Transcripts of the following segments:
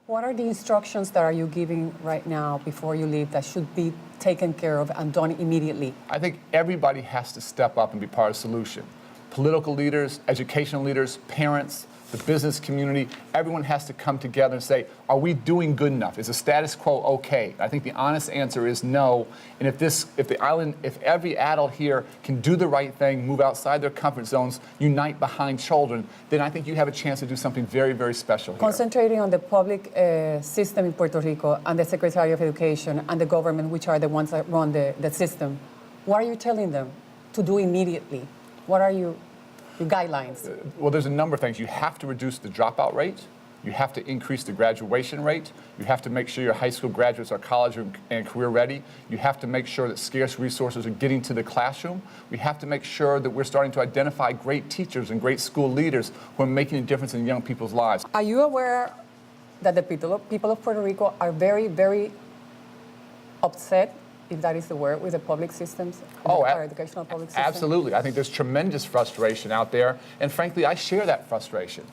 What are the instructions that are you giving right now before you leave that should be taken care of and done immediately? I think everybody has to step up and be part of the solution. Political leaders, educational leaders, parents, the business community, everyone has to come together and say, are we doing good enough? Is the status quo okay? I think the honest answer is no. And if every adult here can do the right thing, move outside their comfort zones, unite behind children, then I think you have a chance to do something very, very special here. Concentrating on the public system in Puerto Rico and the Secretariat of Education and the government, which are the ones that run the system, what are you telling them to do immediately? What are your guidelines? Well, there's a number of things. You have to reduce the dropout rate. You have to increase the graduation rate. You have to make sure your high school graduates are college and career ready. You have to make sure that scarce resources are getting to the classroom. We have to make sure that we're starting to identify great teachers and great school leaders who are making a difference in young people's lives. Are you aware that the people of Puerto Rico are very, very upset, if that is the word, with the public systems, our educational public system? Absolutely. I think there's tremendous frustration out there, and frankly, I share that frustration.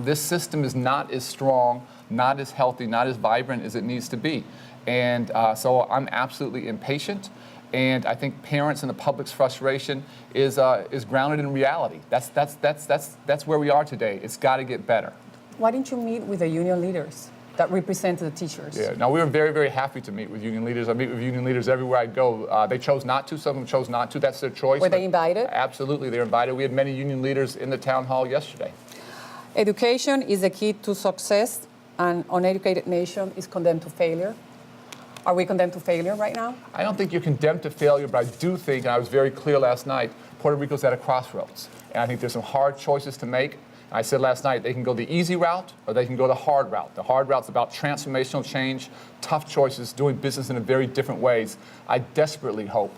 This system is not as strong, not as healthy, not as vibrant as it needs to be. And so I'm absolutely impatient, and I think parents and the public's frustration is grounded in reality. That's where we are today. It's got to get better. Why didn't you meet with the union leaders that represent the teachers? Yeah, no, we were very, very happy to meet with union leaders. I meet with union leaders everywhere I go. They chose not to. Some of them chose not to. That's their choice. Were they invited? Absolutely, they're invited. We had many union leaders in the town hall yesterday. Education is the key to success. An uneducated nation is condemned to failure. Are we condemned to failure right now? I don't think you're condemned to failure, but I do think, and I was very clear last night, Puerto Rico's at a crossroads. And I think there's some hard choices to make. I said last night, they can go the easy route or they can go the hard route. The hard route's about transformational change, tough choices, doing business in a very different ways. I desperately hope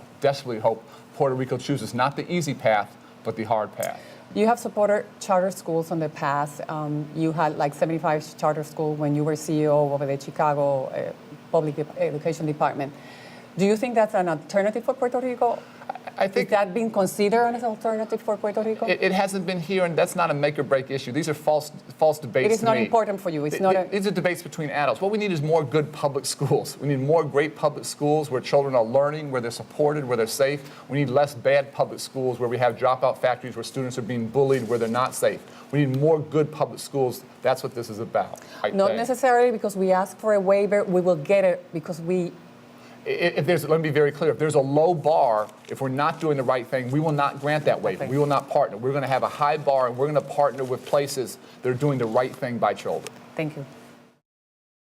Puerto Rico chooses not the easy path, but the hard path. You have supported charter schools in the past. You had like 75 charter schools when you were CEO of the Chicago Public Education Department. Do you think that's an alternative for Puerto Rico? I think is that being considered as an alternative for Puerto Rico? It hasn't been here, and that's not a make or break issue. These are false debates. It is not important for you. It's not. These are debates between adults. What we need is more good public schools. We need more great public schools where children are learning, where they're supported, where they're safe. We need less bad public schools where we have dropout factories, where students are being bullied, where they're not safe. We need more good public schools. That's what this is about. Not necessarily because we ask for a waiver. We will get it because we. Let me be very clear. If there's a low bar, if we're not doing the right thing, we will not grant that waiver. We will not partner. We're going to have a high bar, and we're going to partner with places that are doing the right thing by children. Thank you.